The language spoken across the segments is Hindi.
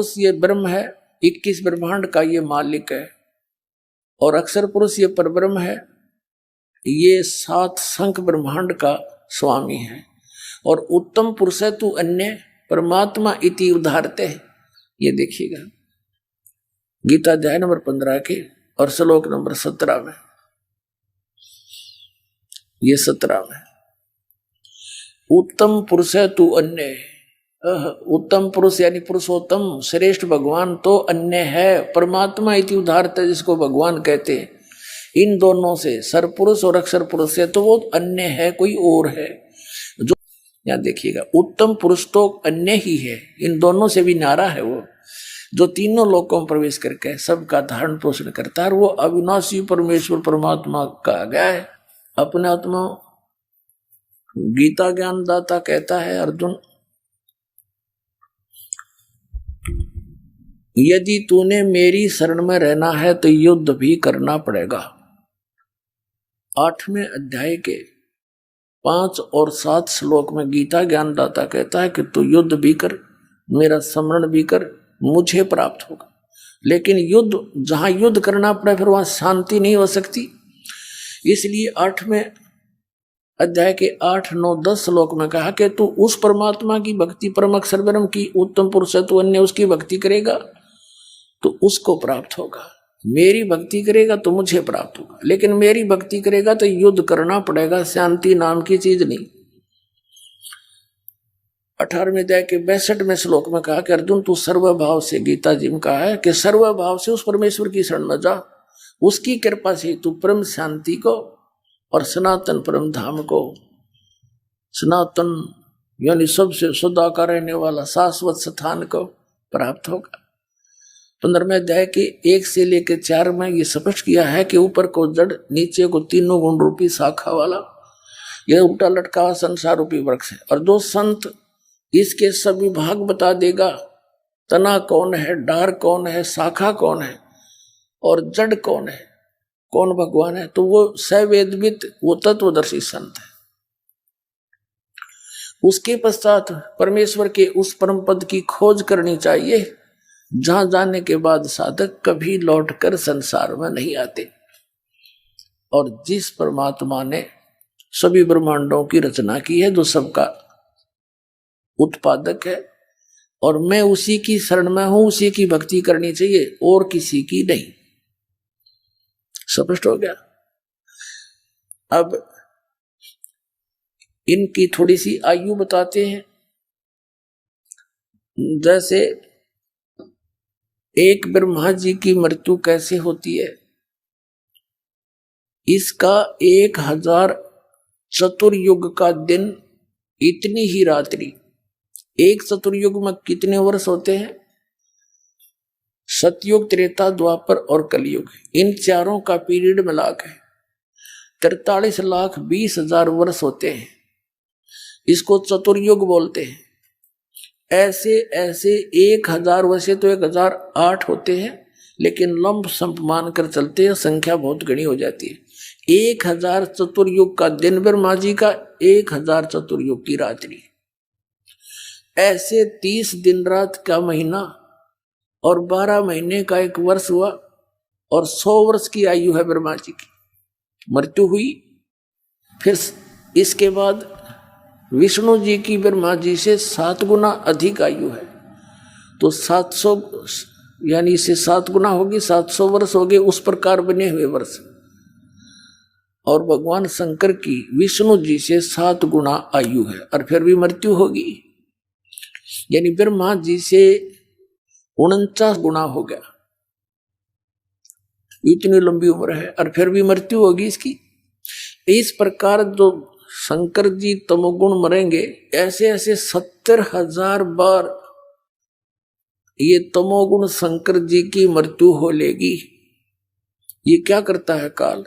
पुरुष ये ब्रह्म है, 21 ब्रह्मांड का ये मालिक है, और अक्षर पुरुष ये परब्रह्म है, ये 7 शंख ब्रह्मांड का स्वामी है। और उत्तम पुरुष है तू अन्य परमात्मा इति उदाहरते, ये देखिएगा गीता अध्याय नंबर 15 के और श्लोक नंबर 17 में, ये 17 में उत्तम पुरुष है तू अन्य। उत्तम पुरुष यानी पुरुषोत्तम श्रेष्ठ भगवान तो अन्य है, परमात्मा इति उदाहरते जिसको भगवान कहते हैं। इन दोनों से सरपुरुष और अक्षर पुरुष से तो वो अन्य है, कोई और है। जो यहाँ देखिएगा उत्तम पुरुष तो अन्य ही है, इन दोनों से भी नारा है वो, जो तीनों लोकों में प्रवेश करके सबका धारण पोषण करता है। वो अविनाशी परमेश्वर परमात्मा कहा गया है। अपने आत्मा गीता ज्ञानदाता कहता है अर्जुन, यदि तूने मेरी शरण में रहना है तो युद्ध भी करना पड़ेगा। 8वें अध्याय के 5 और 7 श्लोक में गीता ज्ञानदाता कहता है कि तू युद्ध भी कर, मेरा स्मरण भी कर, मुझे प्राप्त होगा। लेकिन युद्ध, जहां युद्ध करना पड़े फिर वहां शांति नहीं हो सकती। इसलिए 8वें अध्याय के 8, 9, 10 श्लोक में कहा कि तू उस परमात्मा की भक्ति, परम अक्षर ब्रह्म की उत्तम पुरुष है, तू अन्य उसकी भक्ति करेगा तो उसको प्राप्त होगा। मेरी भक्ति करेगा तो मुझे प्राप्त होगा। लेकिन मेरी भक्ति करेगा तो युद्ध करना पड़ेगा, शांति नाम की चीज नहीं। 18वें अध्याय के 62वें श्लोक में कहा कि अर्जुन तू सर्वभाव से, गीता जी में कहा है कि सर्वभाव से उस परमेश्वर की शरण में जा, उसकी कृपा से तू परम शांति को और सनातन परम धाम को, सनातन यानी सबसे सदा का रहने वाला शाश्वत स्थान को प्राप्त होगा। 15वें अध्याय के 1 से लेकर 4 में ये स्पष्ट किया है कि ऊपर को जड़, नीचे को तीनों गुण रूपी शाखा वाला यह उल्टा लटका हुआ संसार रूपी वृक्ष है। और दो संत इसके सभी भाग बता देगा, तना कौन है, डार कौन है, शाखा कौन है और जड़ कौन है, कौन भगवान है। तो वो सवेदवित, वो तत्वदर्शी संत है। उसके पश्चात परमेश्वर के उस परम पद की खोज करनी चाहिए जहां जाने के बाद साधक कभी लौटकर संसार में नहीं आते। और जिस परमात्मा ने सभी ब्रह्मांडों की रचना की है, जो सबका उत्पादक है, और मैं उसी की शरण में हूं, उसी की भक्ति करनी चाहिए और किसी की नहीं। स्पष्ट हो गया। अब इनकी थोड़ी सी आयु बताते हैं। जैसे एक ब्रह्मा जी की मृत्यु कैसे होती है, इसका 1000 चतुर्युग का दिन, इतनी ही रात्रि। एक चतुर्युग में कितने वर्ष होते हैं? सतयुग, त्रेता, द्वापर और कलयुग, इन चारों का पीरियड मिलाकर 43,20,000 वर्ष होते हैं। इसको चतुर्युग बोलते हैं। ऐसे ऐसे 1000 वैसे तो 1008 होते हैं, लेकिन लंब संप मान कर चलते हैं, संख्या बहुत घनी हो जाती है। 1000 चतुर्युग का दिन ब्रह्मा जी का, 1000 चतुर्युग की रात्रि। ऐसे 30 दिन रात का महीना और 12 महीने का एक वर्ष हुआ, और 100 वर्ष की आयु है ब्रह्मा जी की। मृत्यु हुई। फिर इसके बाद विष्णु जी की ब्रह्मा जी से 7 गुना अधिक आयु है, तो 700 यानी इससे 7 गुना होगी, 700 वर्ष हो गए। उस प्रकार बने हुए वर्ष। और भगवान शंकर की विष्णु जी से 7 गुना आयु है, और फिर भी मृत्यु होगी। यानी ब्रह्मा जी से 49 गुना हो गया। इतनी लंबी उम्र है और फिर भी मृत्यु होगी इसकी। इस प्रकार जो शंकर जी तमोगुण मरेंगे, ऐसे ऐसे 70,000 बार ये तमोगुण शंकर जी की मृत्यु हो लेगी। ये क्या करता है काल?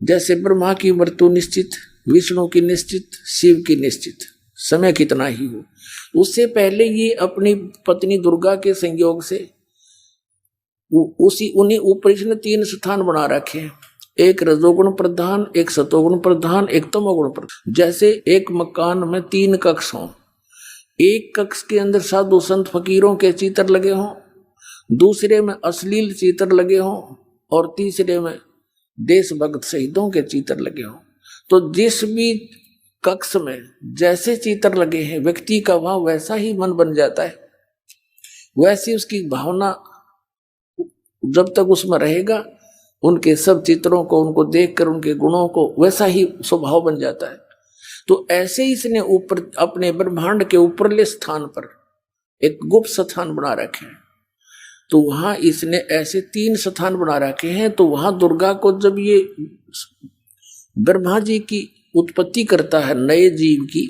जैसे ब्रह्मा की मृत्यु निश्चित, विष्णु की निश्चित, शिव की निश्चित, समय कितना ही हो, उससे पहले ये अपनी पत्नी दुर्गा के संयोग से उन्हीं ऊपर इसने 3 स्थान बना रखे हैं। एक रजोगुण प्रधान, एक सतोगुण प्रधान, एक तमोगुण प्रधान। जैसे एक मकान में 3 कक्ष हों, एक कक्ष के अंदर साधु संत फकीरों के चित्र लगे हों, दूसरे में अश्लील चित्र लगे हों, और तीसरे में देशभक्त शहीदों के चित्र लगे हों, तो जिस भी कक्ष में जैसे चित्र लगे हैं व्यक्ति का वहां वैसा ही मन बन जाता है, वैसी उसकी भावना जब तक उसमें रहेगा, उनके सब चित्रों को, उनको देखकर उनके गुणों को वैसा ही स्वभाव बन जाता है। तो ऐसे ही इसने ऊपर अपने ब्रह्मांड के ऊपरले स्थान पर एक गुप्त स्थान बना रखे हैं। तो वहां इसने ऐसे 3 स्थान बना रखे हैं। तो वहां दुर्गा को जब ये ब्रह्मा जी की उत्पत्ति करता है नए जीव की,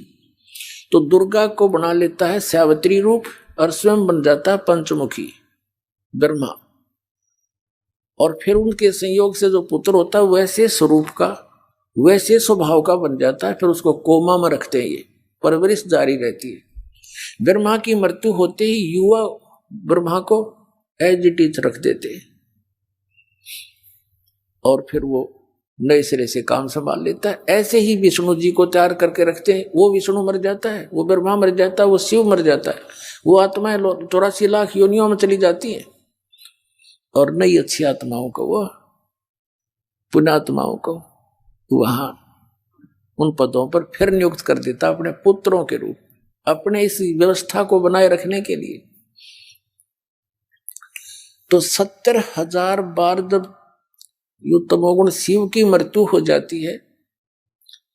तो दुर्गा को बना लेता है सावित्री रूप और स्वयं बन जाता है पंचमुखी ब्रह्मा। और फिर उनके संयोग से जो पुत्र होता है वैसे स्वरूप का, वैसे स्वभाव का बन जाता है। फिर उसको कोमा में रखते हैं, ये परवरिश जारी रहती है। ब्रह्मा की मृत्यु होते ही युवा ब्रह्मा को एज इट इज रख देते हैं और फिर वो नए सिरे से काम संभाल लेता है। ऐसे ही विष्णु जी को तैयार करके रखते हैं। वो विष्णु मर जाता है, वो ब्रह्मा मर जाता है, वो शिव मर जाता है, वो आत्माएं 84 लाख योनियों में चली जाती हैं और नई अच्छी आत्माओं को, वो पुण्यात्माओं को वहां उन पदों पर फिर नियुक्त कर देता अपने पुत्रों के रूप, अपने इस व्यवस्था को बनाए रखने के लिए। तो 70,000 बार जब तमोगुण शिव की मृत्यु हो जाती है,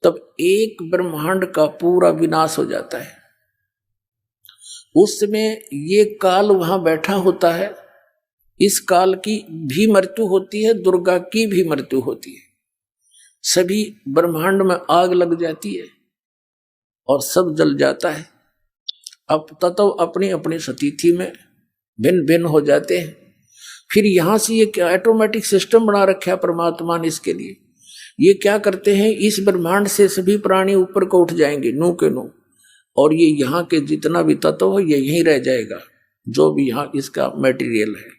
तब एक ब्रह्मांड का पूरा विनाश हो जाता है। उस समय ये काल वहां बैठा होता है, इस काल की भी मृत्यु होती है, दुर्गा की भी मृत्यु होती है। सभी ब्रह्मांड में आग लग जाती है और सब जल जाता है। अब तत्व अपनी अपनी सतिथि में भिन्न भिन्न हो जाते हैं। फिर यहां से ये क्या ऑटोमेटिक सिस्टम बना रखा है परमात्मा ने इसके लिए। ये क्या करते हैं, इस ब्रह्मांड से सभी प्राणी ऊपर को उठ जाएंगे नू के नू, और ये यहाँ के जितना भी तत्व हो ये यहीं रह जाएगा, जो भी यहाँ इसका मटेरियल है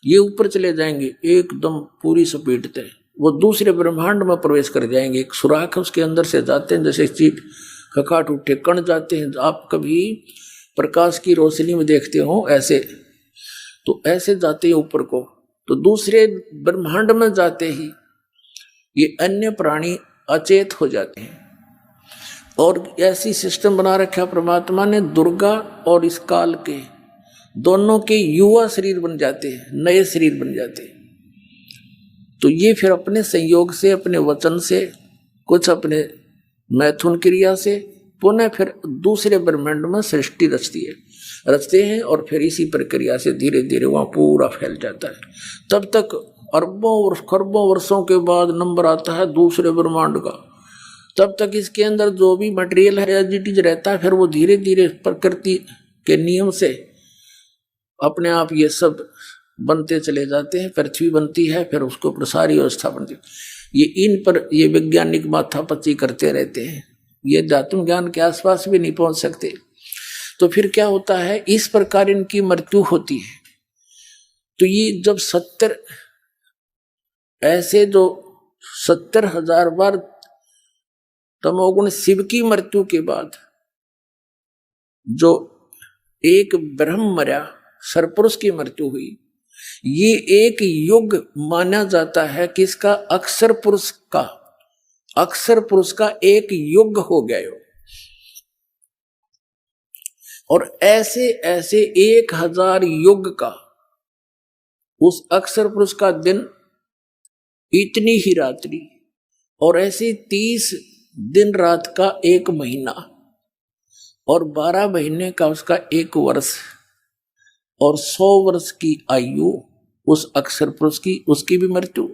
ये ऊपर चले जाएंगे एकदम पूरी स्पीड से। वो दूसरे ब्रह्मांड में प्रवेश कर जाएंगे। एक सुराख है उसके अंदर से जाते हैं, जैसे चीट खकाट उठे कण जाते हैं। आप कभी प्रकाश की रोशनी में देखते हो ऐसे, तो ऐसे जाते हैं ऊपर को। तो दूसरे ब्रह्मांड में जाते ही ये अन्य प्राणी अचेत हो जाते हैं। और ऐसी सिस्टम बना रखा परमात्मा ने, दुर्गा और इस काल के दोनों के युवा शरीर बन जाते हैं, नए शरीर बन जाते हैं। तो ये फिर अपने संयोग से, अपने वचन से, कुछ अपने मैथुन क्रिया से पुनः फिर दूसरे ब्रह्मांड में सृष्टि रचते हैं और फिर इसी प्रक्रिया से धीरे धीरे वहाँ पूरा फैल जाता है। तब तक अरबों और खरबों वर्षों के बाद नंबर आता है दूसरे ब्रह्मांड का। तब तक इसके अंदर जो भी मटेरियल है एजिटिज रहता है, फिर वो धीरे धीरे प्रकृति के नियम से अपने आप ये सब बनते चले जाते हैं। पृथ्वी बनती है, फिर उसको प्रसारी व्यवस्था बनती है। ये इन पर ये वैज्ञानिक माथापच्ची करते रहते हैं, ये धातु ज्ञान के आसपास भी नहीं पहुंच सकते। तो फिर क्या होता है, इस प्रकार इनकी मृत्यु होती है। तो ये जब 70 ऐसे जो 70,000 बार तमोगुण शिव की मृत्यु के बाद जो एक ब्रह्म मरा, सरपुरुष की मृत्यु हुई, ये एक युग माना जाता है। किसका? अक्षर पुरुष का। अक्षर पुरुष का एक युग हो गया। और ऐसे ऐसे 1000 युग का उस अक्षर पुरुष का दिन, इतनी ही रात्रि, और ऐसे 30 दिन रात का एक महीना, और 12 महीने का उसका एक वर्ष, और 100 वर्ष की आयु उस अक्षर पुरुष की, उसकी भी मृत्यु।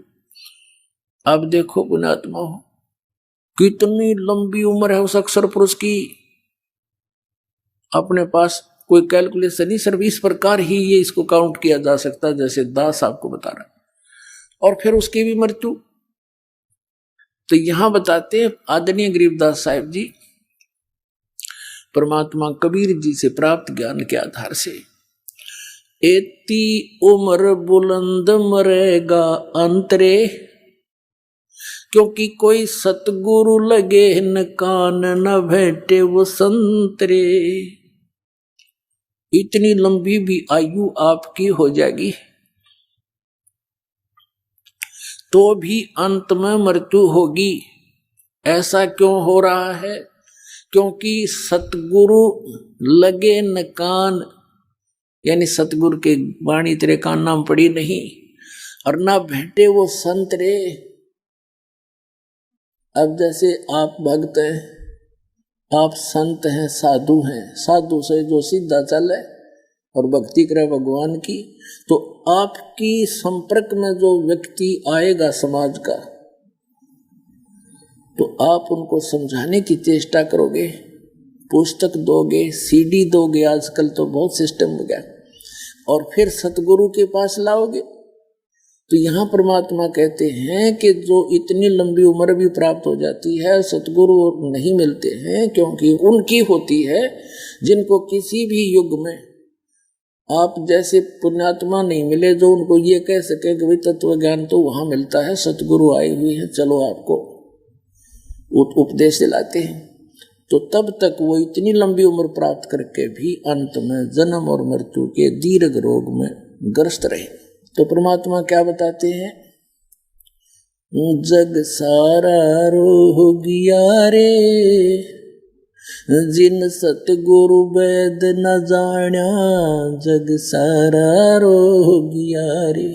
अब देखो पुण्यात्मा हो, कितनी लंबी उम्र है उस अक्षर पुरुष की। अपने पास कोई कैलकुलेशन नहीं, सिर्फ इस प्रकार ही ये इसको काउंट किया जा सकता है जैसे दास आपको बता रहा। और फिर उसकी भी मृत्यु। तो यहां बताते हैं आदरणीय गरीबदास साहिब जी, परमात्मा कबीर जी से प्राप्त ज्ञान के आधार से, एती उम्र बुलंद मरेगा अंतरे, क्योंकि कोई सतगुरु लगे न कान न भेटे वो संतरे। इतनी लंबी भी आयु आपकी हो जाएगी तो भी अंत में मृत्यु होगी। ऐसा क्यों हो रहा है? क्योंकि सतगुरु लगे न कान, यानी सतगुरु के वाणी तेरे कान नाम पड़ी नहीं, और ना भेंटे वो संत रे। अब जैसे आप भक्त हैं, आप संत हैं, साधु हैं, साधु से जो सीधा चले और भक्ति करे भगवान की, तो आपकी संपर्क में जो व्यक्ति आएगा समाज का, तो आप उनको समझाने की चेष्टा करोगे, पुस्तक दोगे, सीडी दोगे, आजकल तो बहुत सिस्टम हो गया, और फिर सतगुरु के पास लाओगे। तो यहाँ परमात्मा कहते हैं कि जो इतनी लंबी उम्र भी प्राप्त हो जाती है, सतगुरु नहीं मिलते हैं, क्योंकि उनकी होती है जिनको किसी भी युग में आप जैसे पुण्यात्मा नहीं मिले जो उनको ये कह सके कि भाई तत्व ज्ञान तो वहां मिलता है, सतगुरु आए हुए हैं, चलो आपको उपदेश दिलाते हैं। तो तब तक वो इतनी लंबी उम्र प्राप्त करके भी अंत में जन्म और मृत्यु के दीर्घ रोग में ग्रस्त रहे। तो परमात्मा क्या बताते हैं? जग सारा रोगिया रे, जिन सतगुरु वेद न जान्या, जग सारा रोगिया रे,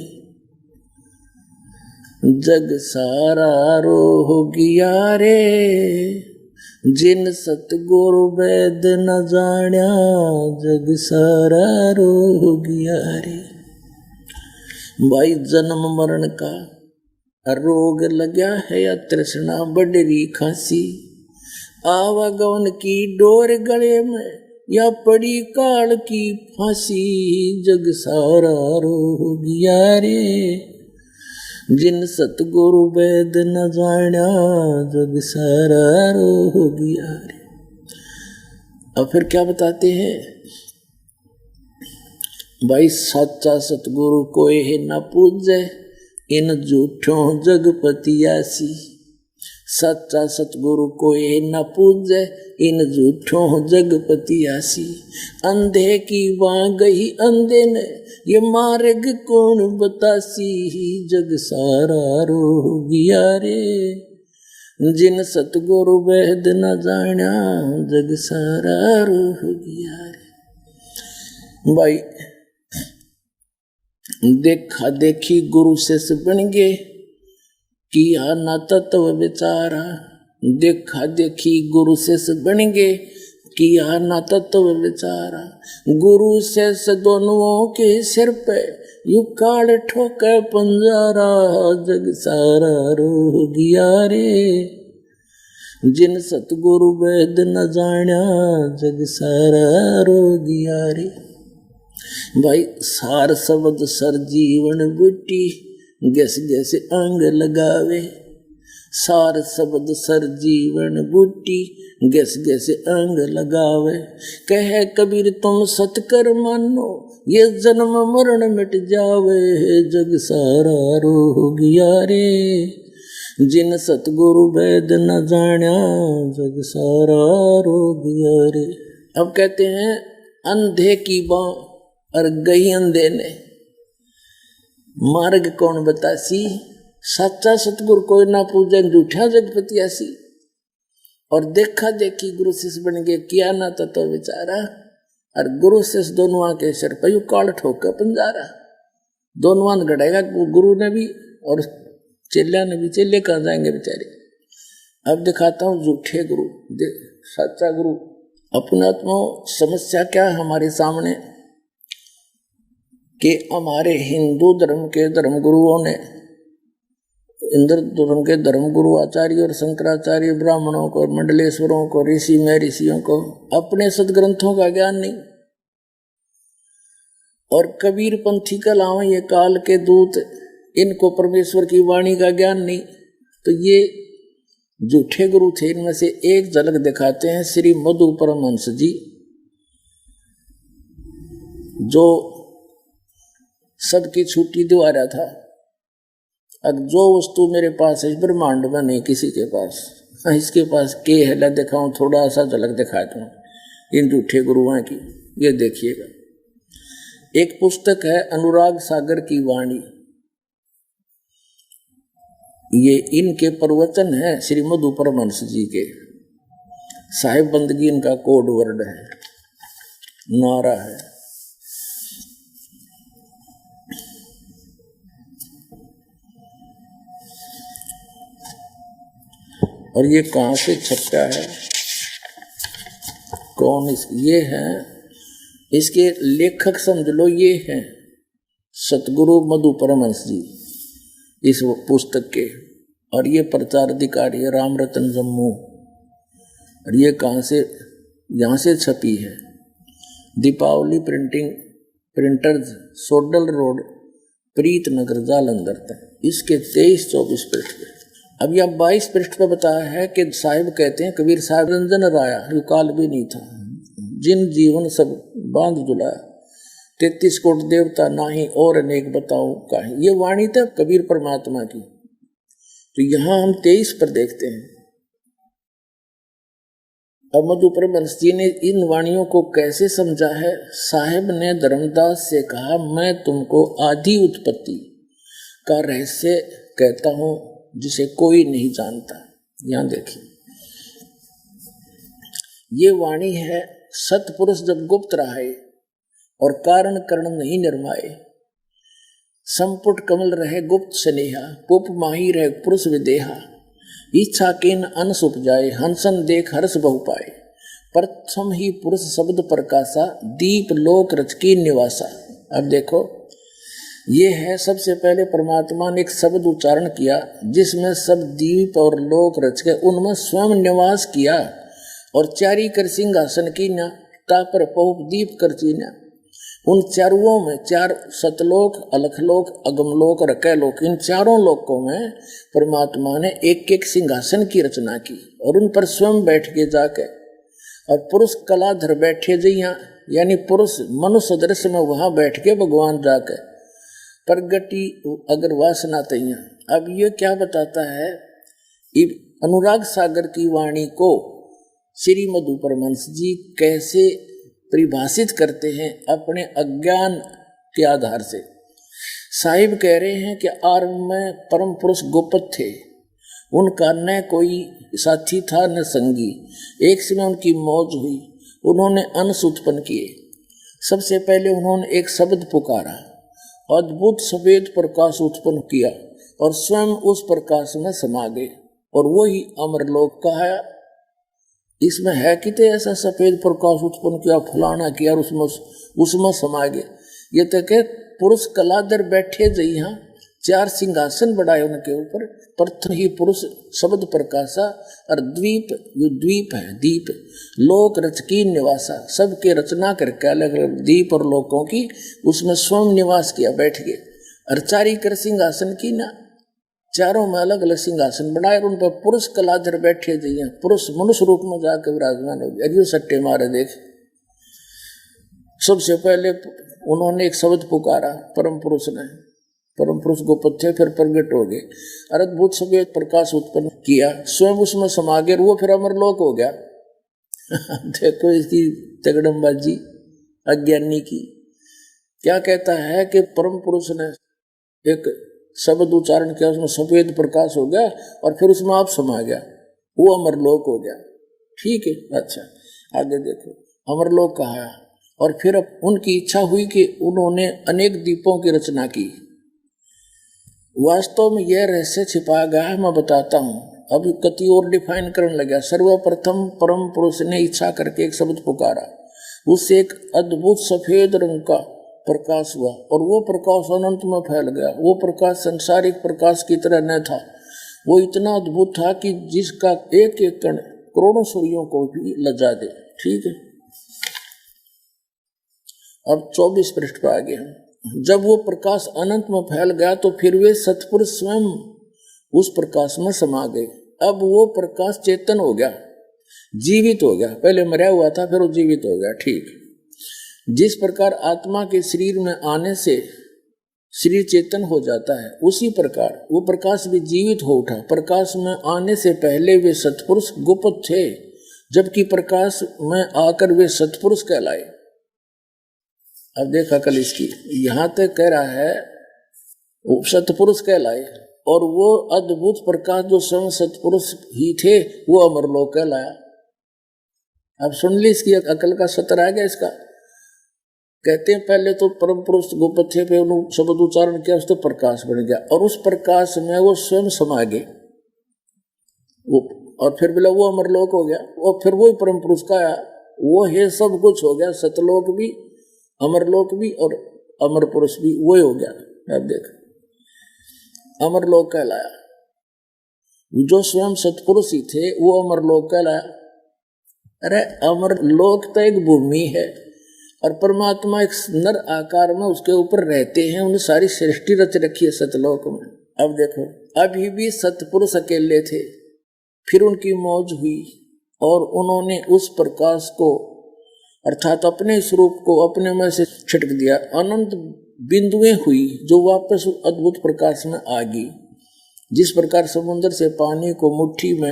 जग सारा रोगिया रे, जिन सतगुरु वेद न जान्या, जग सारा रोगिया रे। भाई जन्म मरण का रोग लगा है या तृष्णा बढ़ी खांसी, आवागमन की डोर गले में या पड़ी काल की फांसी, जग सारा रोगिया रे, जिन सतगुरु वेद न जान्या, जग सारा रोगिया रे। अब फिर क्या बताते हैं? भाई सच्चा सतगुरु कोई है न पूजे, इन झूठों जगपतियासी। सच्चा सतगुरु कोई न पूजे, इन झूठों जगपतियासी। अंधे की वहां गई अंधे ने, ये मार्ग कौन बतासी, जग सारा रोगिया रे, जिन सतगुरु वेद न जान्या, जग सारा रोगिया रे। भाई देखा देखी गुरु से बन गए, किया ना तत्व विचारा। देखा देखी गुरु से बन गए, किया ना तत्व विचारा। गुरु से दोनों के सिर पे यू काल ठोके पंजारा, जग सारा रोगिया रे, जिन सतगुरु वेद न जान्या, जग सारा रोगिया रे। भाई सार शब्द सर जीवन बुटी, गैस गैस अंग लगावे। सार शब्द सर जीवन बूटी, गैस गैस अंग लगावे। कहे कबीर तुम सतकर मानो, ये जन्म मरण मिट जावे, जग सारा रोगिया रे, जिन सतगुरु वेद न जान्या, जग सारा रोगिया रे। अब कहते हैं अंधे की बाँ और गई अंधे ने, मार्ग कौन बतासी। सच्चा सतगुरु कोई ना पूजे, झूठा जगपतियासी। और देखा देखी गुरु शिष्य बन गए, किया ना तत्व विचारा। और गुरु शिष्य दोनों आके सिर पर काल ठोक पंजारा। दोनों आंध गड़ेगा गुरु ने भी और चेल्या ने भी। चेले कहाँ जाएंगे बेचारे। अब दिखाता हूँ झूठे गुरु, सच्चा गुरु। अपने आत्मा समस्या क्या है हमारे सामने कि हमारे हिंदू धर्म के धर्मगुरुओं ने, हिंदू धर्म के धर्मगुरु आचार्य और शंकराचार्य ब्राह्मणों को, मंडलेश्वरों को, ऋषि में ऋषियों को अपने सदग्रंथों का ज्ञान नहीं। और कबीर पंथी कलावें ये काल के दूत, इनको परमेश्वर की वाणी का ज्ञान नहीं। तो ये झूठे गुरु थे। इनमें से एक झलक दिखाते हैं श्री मधु परमहंस जी, जो सबकी छुट्टी दिवा रहा था। अब जो वस्तु मेरे पास है इस ब्रह्मांड में नहीं किसी के पास, इसके पास के है, ला दिखाऊं, थोड़ा सा झलक दिखाता हूँ इन झूठे गुरुओं की, ये देखिएगा। एक पुस्तक है अनुराग सागर की वाणी, ये इनके प्रवचन है श्री मधु परमहंस जी के। साहिब बंदगी इनका कोड वर्ड है, नारा है। और ये कहाँ से छपा है, कौन ये है, इसके लेखक समझ लो ये हैं सतगुरु मधु परमहंस जी इस पुस्तक के। और ये प्रचार अधिकारी है राम रतन जम्मू। और ये कहाँ से, यहाँ से छपी है, दीपावली प्रिंटर्स, सोडल रोड, प्रीत नगर, जालंधर तक। इसके 23-24 पृष्ठ पे। अब यह 22 पृष्ठ पे बताया है कि साहिब कहते हैं, कबीर साहिब रंजन राया यु काल भी नहीं था, जिन जीवन सब बांध जुलाया, 33 कोट देवता नाही और अनेक बताऊं काहे। ये वाणी था कबीर परमात्मा की। तो यहां हम 23 पर देखते हैं। अब मधु परमहंस जी ने इन वाणियों को कैसे समझा है। साहिब ने धर्मदास से कहा, मैं तुमको आदि उत्पत्ति का रहस्य कहता हूं जिसे कोई नहीं जानता। यहां देखिए, ये वाणी है, सतपुरुष जब गुप्त रहे और कारण करण नहीं निर्माए, संपुट कमल रहे गुप्त स्नेहा, पुप माही रहे पुरुष विदेहा, इच्छा केन अनस उपजाए, हंसन देख हर्ष बहु पाए, प्रथम ही पुरुष शब्द प्रकाशा, दीप लोक रच की निवासा। अब देखो, ये है सबसे पहले परमात्मा ने एक शब्द उच्चारण किया जिसमें सब दीप और लोक रच के उनमें स्वयं निवास किया। और चारी कर सिंहासन की न तापर पहुप दीप कर चीना। उन चारों में, चार सतलोक, अलखलोक, अगमलोक और अकैलोक, इन चारों लोकों में परमात्मा ने एक एक सिंहासन की रचना की और उन पर स्वयं बैठ के जाके, और पुरुष कलाधर बैठे जइया, यानी पुरुष मनुष्य दृश्य में वहां बैठ के भगवान जाके प्रगति अगर वासना तैया। अब ये क्या बताता है, अनुराग सागर की वाणी को श्री मधु परमहंस जी कैसे परिभाषित करते हैं अपने अज्ञान के आधार से। साहिब कह रहे हैं कि आरंभ में परम पुरुष गोपत थे, उनका न कोई साथी था न संगी। एक समय उनकी मौज हुई, उन्होंने अंश उत्पन्न किए। सबसे पहले उन्होंने एक शब्द पुकारा, अद्भुत सफेद प्रकाश उत्पन्न किया और स्वयं उस प्रकाश में समा गए और वही अमरलोक कहा। इसमें है कितने ऐसा सफेद प्रकाश उत्पन्न किया, फुलाना किया और उसमें समा गए। ये तो के पुरुष कलाधर बैठे जइहा, चार सिंहासन बढ़ाए उनके ऊपर, प्रथम ही पुरुष शब्द प्रकाशा, और द्वीप, यो द्वीप है, दीप लोक रच की निवासा, सबके रचना करके अलग अलग द्वीप और लोकों की उसमें स्वयं निवास किया, बैठ गए। और चारी कर सिंहासन की ना, चारों में अलग अलग सिंहासन बनाए और उन पर पुरुष कलाधर बैठे जइए, पुरुष मनुष्य रूप में जाकर विराजमान हो गए। अरियो सट्टे मारे देख। सबसे पहले उन्होंने एक शब्द पुकारा, परम पुरुष ने, परम पुरुष गोपत थे, फिर प्रगट हो गए और अद्भुत सफेद प्रकाश उत्पन्न किया, स्वयं उसमें समा गए, वो फिर अमरलोक हो गया। देखो इसकी तगड़मबाजी अज्ञानी की। क्या कहता है कि परम पुरुष ने एक शब्द उच्चारण किया, उसमें सफेद प्रकाश हो गया और फिर उसमें आप समा गया, वो अमरलोक हो गया। ठीक है, अच्छा आगे देखो, अमरलोक कहा। और फिर उनकी इच्छा हुई कि उन्होंने अनेक दीपों की रचना की। वास्तव में यह रहस्य छिपा गया है, मैं बताता हूँ। अभी कति और डिफाइन करने लगा। सर्वप्रथम परम पुरुष ने इच्छा करके एक शब्द पुकारा, उससे एक अद्भुत सफेद रंग का प्रकाश हुआ और वो प्रकाश अनंत में फैल गया। वो प्रकाश संसारिक प्रकाश की तरह न था, वो इतना अद्भुत था कि जिसका एक एक कण करोड़ों सूर्यों को भी लजा दे। ठीक है, अब 24 पृष्ठ पर आगे हम। जब वो प्रकाश अनंत में फैल गया तो फिर वे सतपुरुष स्वयं उस प्रकाश में समा गए। अब वो प्रकाश चेतन हो गया, जीवित हो गया। पहले मरा हुआ था, फिर वो जीवित हो गया। ठीक, जिस प्रकार आत्मा के शरीर में आने से शरीर चेतन हो जाता है, उसी प्रकार वो प्रकाश भी जीवित हो उठा। प्रकाश में आने से पहले वे सतपुरुष गुप्त थे, जबकि प्रकाश में आकर वे सतपुरुष कहलाए। अब देखा कल इसकी यहां तक कह रहा है वो सतपुरुष कहलाए, और वो अद्भुत प्रकाश जो स्वयं सतपुरुष ही थे वो अमरलोक कहलाया। अब सुन ली इसकी अकल का सतर आ गया इसका। कहते हैं पहले तो परम पुरुष गोपथ्य पे उन्होंने शब्द उच्चारण किया, उस तो प्रकाश बन गया, और उस प्रकाश में वो स्वयं समा गए वो, और फिर बोला वो अमरलोक हो गया, और फिर वो परम पुरुष का आया, वो है सब कुछ हो गया, सतलोक भी अमरलोक भी और अमर पुरुष भी वो हो गया। अब देख अमरलोक कहलाया, जो स्वयं सतपुरुष ही थे वो अमरलोक कहलाया। अरे अमरलोक तो एक भूमि है और परमात्मा एक नर आकार में उसके ऊपर रहते हैं, उन्हें सारी सृष्टि रच रखी है सतलोक में। अब देखो अभी भी सतपुरुष अकेले थे, फिर उनकी मौज हुई और उन्होंने उस प्रकाश को अर्थात अपने स्वरूप को अपने में से छिटक दिया। अनंत बिंदुएं हुई जो वापस अद्भुत प्रकाश में आ गई। जिस प्रकार समुद्र से पानी को मुट्ठी में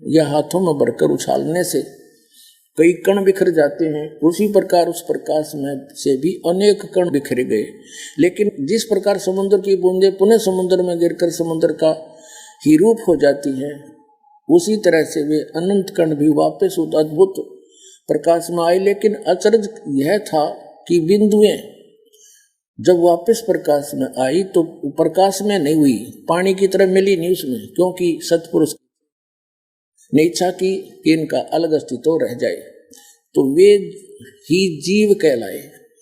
या हाथों में भरकर उछालने से कई कण बिखर जाते हैं, उसी प्रकार उस प्रकाश में से भी अनेक कण बिखर गए। लेकिन जिस प्रकार समुद्र की बूंदें पुनः समुद्र में गिरकर समुद्र का ही रूप हो जाती हैं, उसी तरह से वे अनंत कण भी वापस उस अद्भुत प्रकाश में आए। लेकिन अचरज यह था कि बिंदुएं जब वापस प्रकाश में आई तो प्रकाश में नहीं हुई, पानी की तरह मिली नहीं उसमें, क्योंकि सतपुरुष ने इच्छा की कि इनका अलग अस्तित्व रह जाए, तो वे ही जीव कहलाए।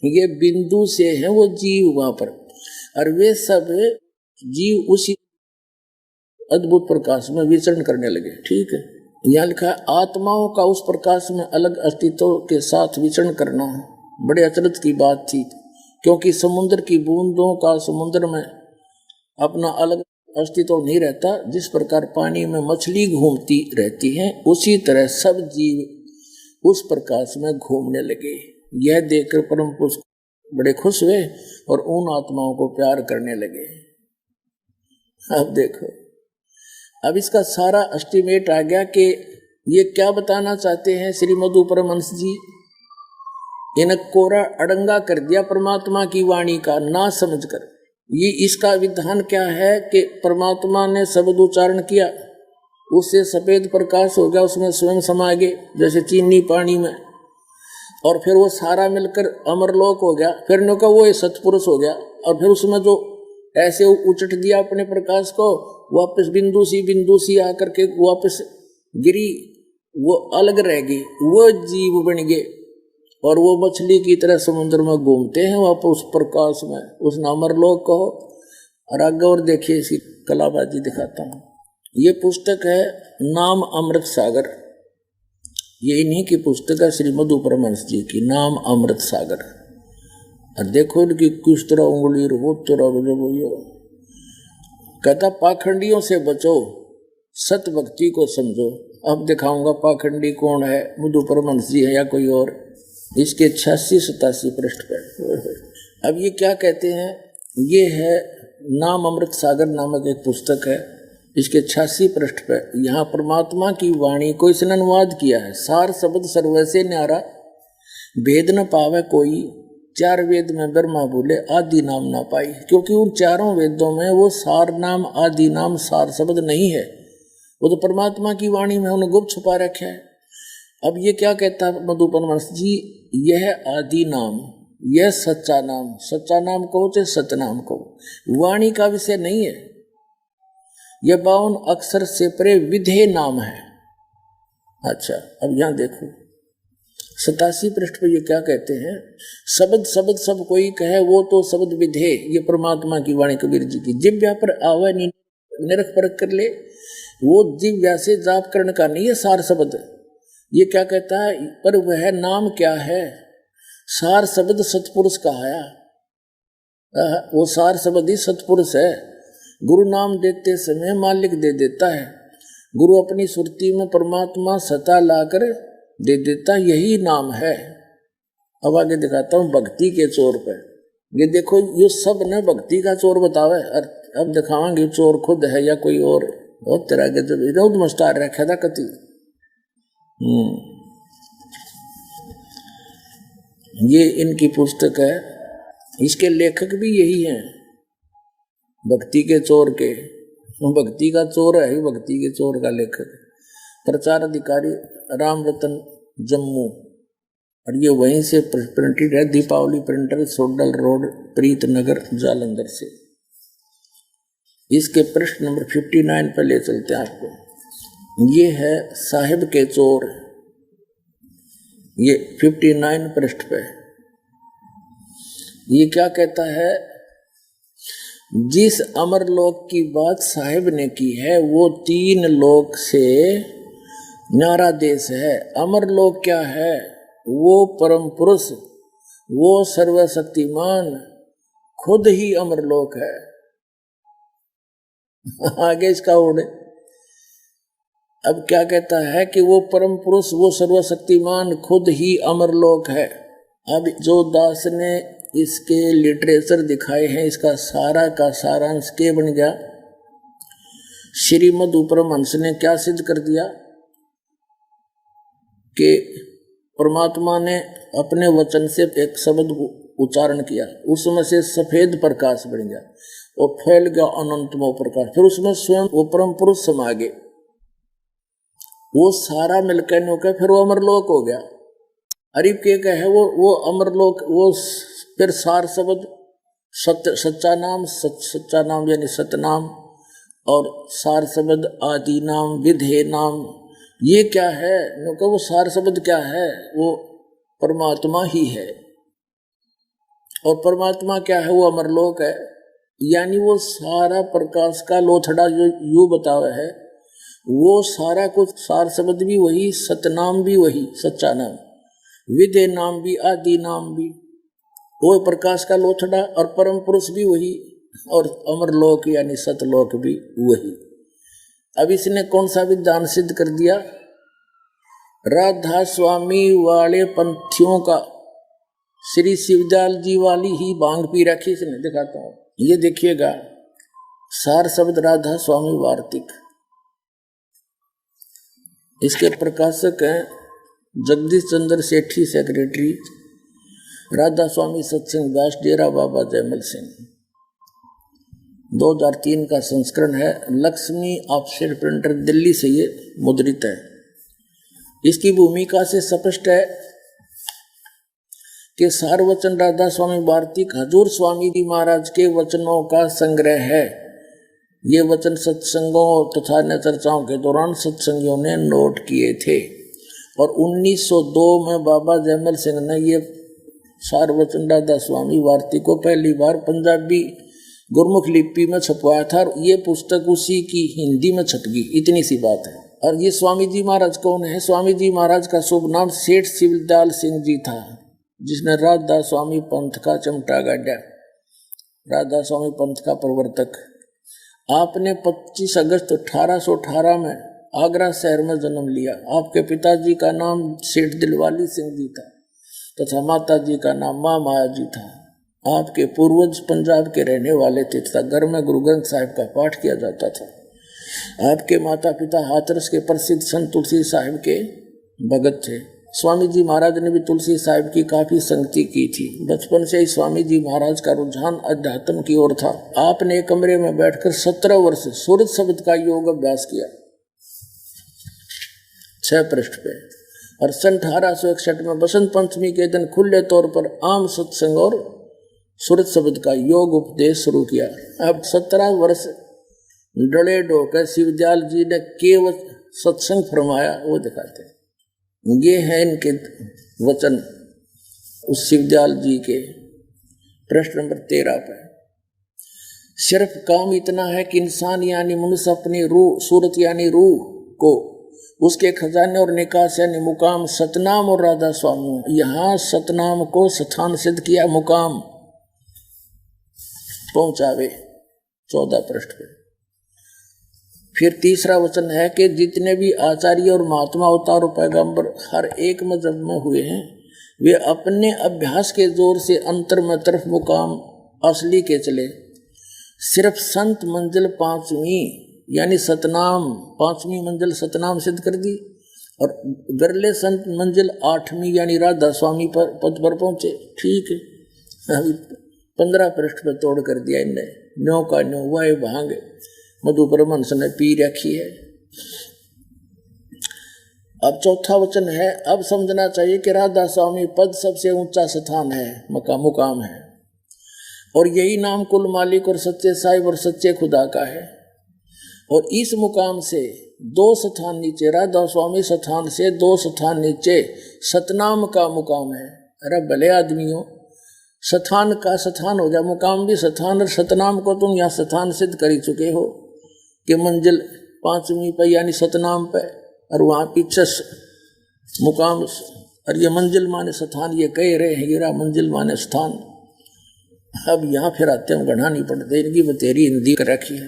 ये बिंदु से है वो जीव वहां पर, और वे सब जीव उसी अद्भुत प्रकाश में विचरण करने लगे। ठीक है, यहाँ लिखा है आत्माओं का उस प्रकाश में अलग अस्तित्व के साथ विचरण करना बड़े अचरज की बात थी, क्योंकि समुद्र की बूंदों का समुद्र में अपना अलग अस्तित्व नहीं रहता। जिस प्रकार पानी में मछली घूमती रहती है, उसी तरह सब जीव उस प्रकाश में घूमने लगे। यह देखकर परम पुरुष बड़े खुश हुए और उन आत्माओं को प्यार करने लगे। अब देखो, अब इसका सारा एस्टिमेट आ गया कि ये क्या बताना चाहते हैं श्री मधु परमहंस जी। इन्हें कोरा अड़ंगा कर दिया परमात्मा की वाणी का ना समझकर। ये इसका विधान क्या है कि परमात्मा ने शब्द उच्चारण किया, उससे सफेद प्रकाश हो गया, उसमें स्वयं समा गए जैसे चीनी पानी में, और फिर वो सारा मिलकर अमरलोक हो गया। फिर ने कहा वो सतपुरुष हो गया, और फिर उसमें जो ऐसे उचट दिया अपने प्रकाश को, वापस बिंदु सी आकर के वापस गिरी, वो अलग रह गई, वो जीव बन गए, और वो मछली की तरह समुद्र में घूमते हैं वापस उस प्रकाश में, उस अमरलोक कहो। और आगे और देखिए इसकी कलाबाजी दिखाता हूँ। ये पुस्तक है नाम अमृत सागर, ये इन्हीं की पुस्तक है श्री मधु परमहंस जी की, नाम अमृत सागर। और देखो इनकी किस तरह उंगली वो तरह कहता पाखंडियों से बचो, सत भक्ति को समझो। अब दिखाऊंगा पाखंडी कौन है, मधु परमहंस जी है या कोई और। इसके 86-87 पृष्ठ पर अब ये क्या कहते हैं, ये है नाम अमृत सागर नामक एक पुस्तक है। इसके 86 पृष्ठ पर यहाँ परमात्मा की वाणी को इसने अनुवाद किया है। सार शब्द सर्वैसे न्यारा, भेद न पावे कोई, चार वेद में ब्रह्मा बोले आदि नाम ना पाई। क्योंकि उन चारों वेदों में वो सार नाम आदि नाम सार शब्द नहीं है, वो तो परमात्मा की वाणी में उन्हें गुप्त छुपा रखा है। अब ये क्या कहता है मधु परमहंस जी, यह आदि नाम, यह सच्चा नाम, सच्चा नाम कहो चाहे सतनाम कहो, वाणी का विषय नहीं है। यह 52 अक्षर से परे विधेय नाम है। अच्छा, अब यहां देखो 87 पृष्ठ पर ये क्या कहते हैं, शब्द शब्द सब कोई कहे वो तो शब्द विधेय, ये परमात्मा की वाणी कबीर जी की। जिव्या पर आवे निरख परख कर ले, वो जिव्या से जाप करने का नहीं है सार शब्द। ये क्या कहता है, पर वह नाम क्या है, सार शब्द सतपुरुष कहाया, वो सार शब्द ही सतपुरुष है। गुरु नाम देते समय मालिक दे देता है, गुरु अपनी सुरती में परमात्मा सता लाकर दे देता, यही नाम है। अब आगे दिखाता हूँ भक्ति के चोर पे। ये देखो ये सब ने भक्ति का चोर बतावे, और अब दिखावांगे चोर खुद है या कोई और तरह के जब विरोध मस्तार रखा था कति। ये इनकी पुस्तक है इसके लेखक भी यही हैं, भक्ति के चोर के। भक्ति का चोर है, भक्ति के चोर का लेखक। प्रचार अधिकारी राम रतन जम्मू, और ये वहीं से प्रिंटेड है, दीपावली प्रिंटर, सोडल रोड, प्रीत नगर, जालंधर से। इसके पृष्ठ नंबर 59 पर ले चलते हैं आपको। ये है साहिब के चोर, ये 59 पृष्ठ पे। ये क्या कहता है, जिस अमरलोक की बात साहिब ने की है वो 3 लोक से न्यारा देश है। अमरलोक क्या है, वो परम पुरुष, वो सर्वशक्तिमान खुद ही अमरलोक है। आगे इसका ओढ़े। अब क्या कहता है कि वो परम पुरुष, वो सर्वशक्तिमान खुद ही अमरलोक है। अब जो दास ने इसके लिटरेचर दिखाए हैं, इसका सारा का सारांश के बन गया। श्रीमद् उपरमहंस ने क्या सिद्ध कर दिया कि परमात्मा ने अपने वचन से एक शब्द उच्चारण किया, उसमें से सफेद प्रकाश बन गया और फैल गया अनंतमय प्रकाश। फिर उसमें स्वयं वो परम पुरुष समा गए, वो सारा मिलकर होकर फिर वो अमरलोक हो गया। अरीब के कहे वो अमरलोक, वो फिर सार शब्द सत्य, सच्चा नाम, सच्चा नाम यानी सतनाम, और सार शब्द आदि नाम, विधेय नाम, ये क्या है? वो सार शब्द क्या है? वो परमात्मा ही है। और परमात्मा क्या है? वो अमरलोक है। यानी वो सारा प्रकाश का लोथड़ा जो यू बतावे है, वो सारा कुछ, सार शब्द भी वही, सतनाम भी वही, सच्चा नाम, विधेय नाम भी, आदि नाम भी, वो प्रकाश का लोथड़ा, और परम पुरुष भी वही, और अमरलोक यानी सतलोक भी वही। अब इसने कौन सा विधान सिद्ध कर दिया? राधा स्वामी वाले पंथियों का श्री शिवदयाल जी वाली ही भांग पी रखी इसने। दिखाता हूं, ये देखिएगा, सार शब्द राधा स्वामी वार्तिक, इसके प्रकाशक हैं जगदीश चंद्र सेठी, सेक्रेटरी, राधा स्वामी सत्संग व्यास, डेरा बाबा जयमल सिंह। 2003 का संस्करण है, लक्ष्मी ऑफसेट प्रिंटर, दिल्ली से ये मुद्रित है। इसकी भूमिका से स्पष्ट है कि सारवचन राधा स्वामी वार्तिक हजूर स्वामी जी महाराज के वचनों का संग्रह है। ये वचन सत्संगों तथा अन्य चर्चाओं के दौरान सत्संगियों ने नोट किए थे, और 1902 में बाबा जयमल सिंह ने ये सारवचन राधा स्वामी वार्तिक को पहली बार पंजाबी गुरमुख लिपि में छपवाया था, और ये पुस्तक उसी की हिंदी में छप गई। इतनी सी बात है। और ये स्वामी जी महाराज कौन है? स्वामी जी महाराज का शुभ नाम सेठ शिवदयाल सिंह जी था, जिसने राधा स्वामी पंथ का चमटा गाड़ा, राधा स्वामी पंथ का प्रवर्तक। आपने 25 अगस्त 1818 में आगरा शहर में जन्म लिया। आपके पिताजी का नाम सेठ दिलवाली सिंह जी था तथा माता जी का नाम माँ माया जी था। आपके पूर्वज पंजाब के रहने वाले थे तथा घर में गुरु ग्रंथ साहिब का पाठ किया जाता था। आपके माता पिता हाथरस के प्रसिद्ध संत तुलसी साहिब के भगत थे। स्वामी जी महाराज ने भी तुलसी साहिब की काफी संगति की थी। बचपन से ही स्वामी जी महाराज का रुझान अध्यात्म की ओर था। आपने एक कमरे में बैठकर 17 वर्ष सूरत शब्द का योग अभ्यास किया, 6 पृष्ठ पे। और सन 1861 में बसंत पंचमी के दिन खुले तौर पर आम सत्संग और सूरत शब्द का योग उपदेश शुरू किया। अब 17 वर्ष डले ढोकर शिवदयाल जी ने केवल सत्संग फरमाया, वो दिखाते हैं। ये है इनके वचन उस शिवदयाल जी के। प्रश्न नंबर 13 पर, सिर्फ काम इतना है कि इंसान यानी मनुष्य अपनी रूह, सूरत यानी रूह को उसके खजाने और निकास यानी मुकाम सतनाम और राधा स्वामी, यहाँ सतनाम को स्थान सिद्ध किया, मुकाम पहुंचावे। 14 पृष्ठ पे। फिर तीसरा वचन है कि जितने भी आचार्य और महात्मा अवतार और पैगंबर हर एक मजहब में हुए हैं, वे अपने अभ्यास के जोर से अंतर में तरफ मुकाम असली के चले। सिर्फ संत मंजिल 5वीं यानी सतनाम, 5वीं मंजिल सतनाम सिद्ध कर दी, और बिरले संत मंजिल 8वीं यानी राधा स्वामी पर पद पर पहुंचे। ठीक है, अभी 15 पृष्ठ पर तोड़ कर दिया इनने, न्यो का न्यो वाय भांग मधु परमहंस ने पी रखी है। अब चौथा वचन है, अब समझना चाहिए कि राधा स्वामी पद सबसे ऊंचा स्थान है, मुकाम है, और यही नाम कुल मालिक और सच्चे साहिब और सच्चे खुदा का है। और इस मुकाम से 2 स्थान नीचे, राधा स्वामी स्थान से 2 स्थान नीचे सतनाम का मुकाम है। अरे भले आदमियों, स्थान का स्थान हो गया, मुकाम भी स्थान, और सतनाम को तुम यहाँ स्थान सिद्ध कर ही चुके हो कि मंजिल 5वीं पे यानी सतनाम पे, और वहाँ पीछे मुकाम, और ये मंजिल माने स्थान, ये कह रहे हैं हीरा मंजिल माने स्थान। अब यहाँ फिर आते हम गढ़ा नहीं पड़ते, इनकी बतेरी हिंदी कर रखी है।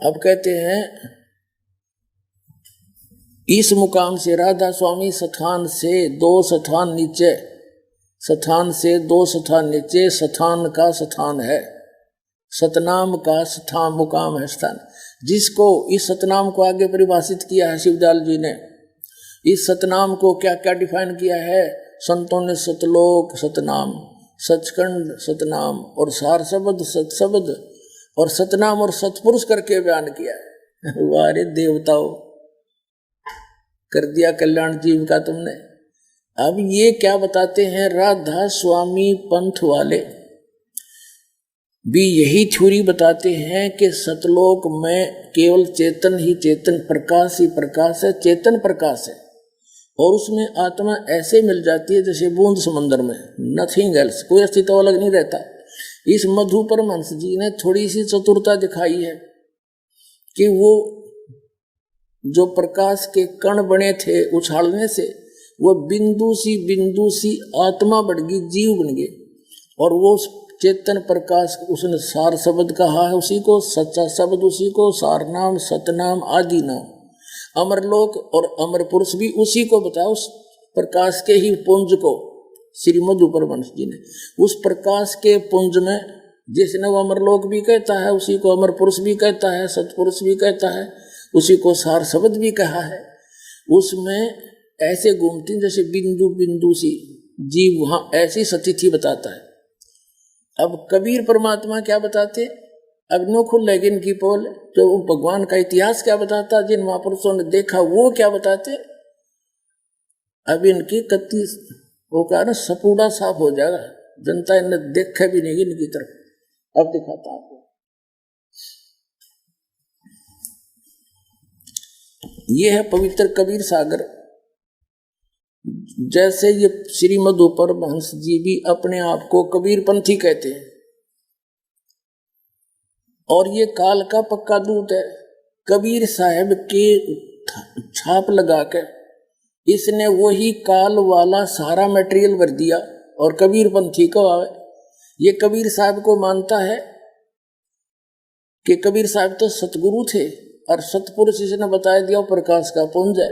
अब कहते हैं इस मुकाम से राधा स्वामी स्थान से 2 स्थान नीचे, स्थान से 2 स्थान नीचे स्थान का स्थान है, सतनाम का स्थान मुकाम है स्थान, जिसको इस सतनाम को आगे परिभाषित किया है शिवदयाल जी ने। इस सतनाम को क्या क्या डिफाइन किया है संतों ने? सतलोक सतनाम, सचखंड सतनाम, और सार शब्द सतशब्द, और सतनाम और सतपुरुष करके बयान किया है। वारे देवताओं, कर दिया कल्याण जीव का तुमने। अब ये क्या बताते हैं, राधा स्वामी पंथ वाले भी यही थ्योरी बताते हैं कि सतलोक में केवल चेतन ही चेतन, प्रकाश ही प्रकाश है, चेतन प्रकाश है, और उसमें आत्मा ऐसे मिल जाती है जैसे बूंद समंदर में, नथिंग एल्स, कोई अस्तित्व अलग नहीं रहता। इस मधु परमहंस जी ने थोड़ी सी चतुरता दिखाई है कि वो जो प्रकाश के कण बने थे उछालने से, वो बिंदु सी आत्मा बढ़ गई, जीव बन गए, और वो चेतन प्रकाश उसने सार शब्द कहा है उसी को, सच्चा शब्द उसी को, सार नाम सतनाम आदि नाम, अमरलोक और अमर पुरुष भी उसी को बताया, उस प्रकाश के ही पुंज को। श्री मधु परमहंस जी ने उस प्रकाश के पुंज में, जिसने वो अमरलोक भी कहता है उसी को अमर पुरुष भी कहता है, सतपुरुष भी कहता है, उसी को सार शब्द भी कहा है, उसमें ऐसे घूमती जैसे बिंदु बिंदु सी जीव वहां ऐसी स्थिति बताता है। अब कबीर परमात्मा क्या बताते, अग्नो खुल लेकिन की पोल, जो भगवान का इतिहास क्या बताता, जिन महापुरुषों ने देखा वो क्या बताते। अब इनकी कत्ती वो कहा ना सपूड़ा साफ हो जाएगा, जनता इन्हें देखा भी नहीं इनकी तरफ। अब दिखाता आपको, ये है पवित्र कबीर सागर। जैसे ये श्री मधु परमहंस जी भी अपने आप को कबीर पंथी कहते हैं, और ये काल का पक्का दूत है। कबीर साहब के छाप लगा कर इसने वही काल वाला सारा मटेरियल भर दिया, और कबीर पंथी को आवे। ये कबीर साहब को मानता है कि कबीर साहब तो सतगुरु थे, और सतपुरुष इसने बता दिया प्रकाश का पुंज है।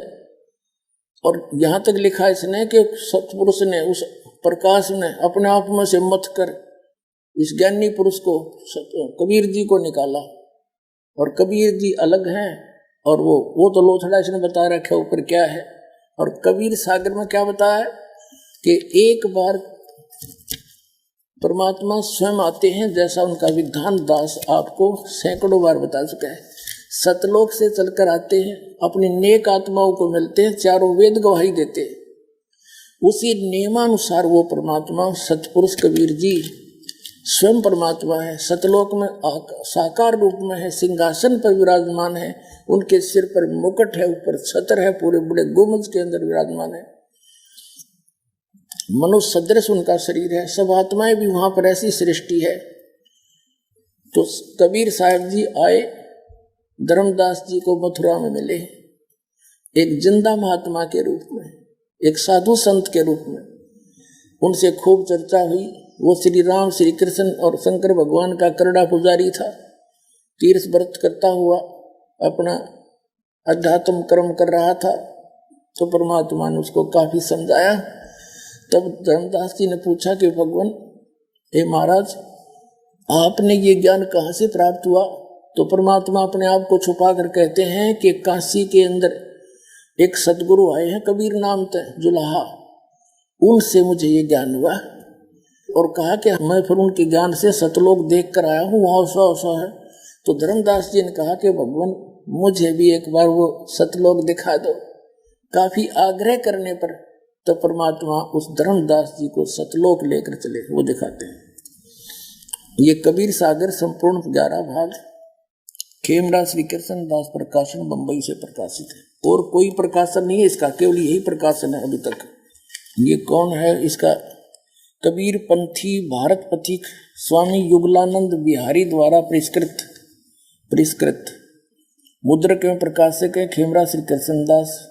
और यहाँ तक लिखा इसने कि सतपुरुष ने उस प्रकाश ने अपने आप में से मत कर इस ज्ञानी पुरुष को कबीर जी को निकाला, और कबीर जी अलग हैं, और वो तो लोथड़ा इसने बता रखा ऊपर क्या है। और कबीर सागर में क्या बताया कि एक बार परमात्मा स्वयं आते हैं, जैसा उनका विधान दास आपको सैकड़ों बार बता चुका है। सतलोक से चलकर आते हैं, अपनी नेक आत्माओं को मिलते हैं, चारों वेद गवाही देते हैं, उसी नियमानुसार वो परमात्मा सतपुरुष कबीर जी स्वयं परमात्मा है। सतलोक में साकार रूप में है, सिंहासन पर विराजमान है, उनके सिर पर मुकुट है, ऊपर छत्र है, पूरे बड़े गुंबद के अंदर विराजमान है, मनुष्य सदृश उनका शरीर है, सब आत्माएं भी वहां पर ऐसी सृष्टि है। तो कबीर साहब जी आए, धर्मदास जी को मथुरा में मिले, एक जिंदा महात्मा के रूप में, एक साधु संत के रूप में। उनसे खूब चर्चा हुई। वो श्री राम, श्री कृष्ण और शंकर भगवान का करड़ा पुजारी था, तीर्थ व्रत करता हुआ अपना अध्यात्म कर्म कर रहा था। तो परमात्मा ने उसको काफी समझाया। तब धर्मदास जी ने पूछा कि भगवान, हे महाराज, आपने ये ज्ञान कहाँ से प्राप्त हुआ? तो परमात्मा अपने आप को छुपा कर कहते हैं कि काशी के अंदर एक सदगुरु आए हैं कबीर नाम थे जुलाहा, उनसे मुझे ये ज्ञान हुआ। और कहा कि मैं फिर उनके ज्ञान से सतलोक देख कर आया हूँ, वहाँ ऐसा है। तो धर्मदास जी ने कहा कि भगवान मुझे भी एक बार वो सतलोक दिखा दो। काफी आग्रह करने पर तो परमात्मा उस धर्मदास जी को सतलोक लेकर चले, वो दिखाते हैं। ये कबीर सागर संपूर्ण 11 भाग खेमरा श्री कृष्ण दास प्रकाशन बंबई से प्रकाशित है, और कोई प्रकाशन नहीं है इसका, केवल यही प्रकाशन है अभी तक। ये कौन है इसका? कबीर पंथी भारत पथिक स्वामी युगलानंद बिहारी द्वारा परिष्कृत मुद्रक में प्रकाशक है खेमरा श्री कृष्णदास,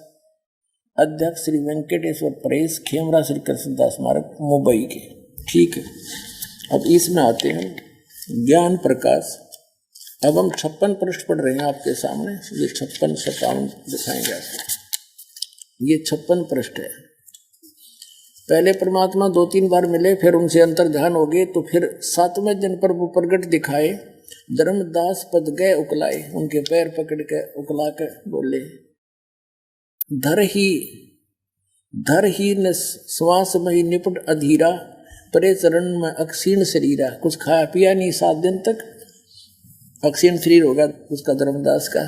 अध्यक्ष श्री वेंकटेश्वर प्रेस, खेमरा श्री कृष्णदास मार्ग मुंबई के। ठीक है, अब इसमें आते हैं ज्ञान प्रकाश। अब हम 56 पृष्ठ पढ़ रहे हैं आपके सामने, ये 56-57 दिखाएंगे आपको। ये 56 पृष्ठ है। पहले परमात्मा 2-3 बार मिले, फिर उनसे अंतर ध्यान हो गए, तो फिर 7वें दिन पर वो प्रगट दिखाए। धर्मदास पद गए उकलाए, उनके पैर पकड़ के उकला कर बोले, धर ही न श्वास मही निपुट अधीरा, परे चरण में अक्षीण शरीरा। कुछ खाया पिया नहीं 7 दिन तक, अक्षीण शरीर होगा उसका धर्मदास का।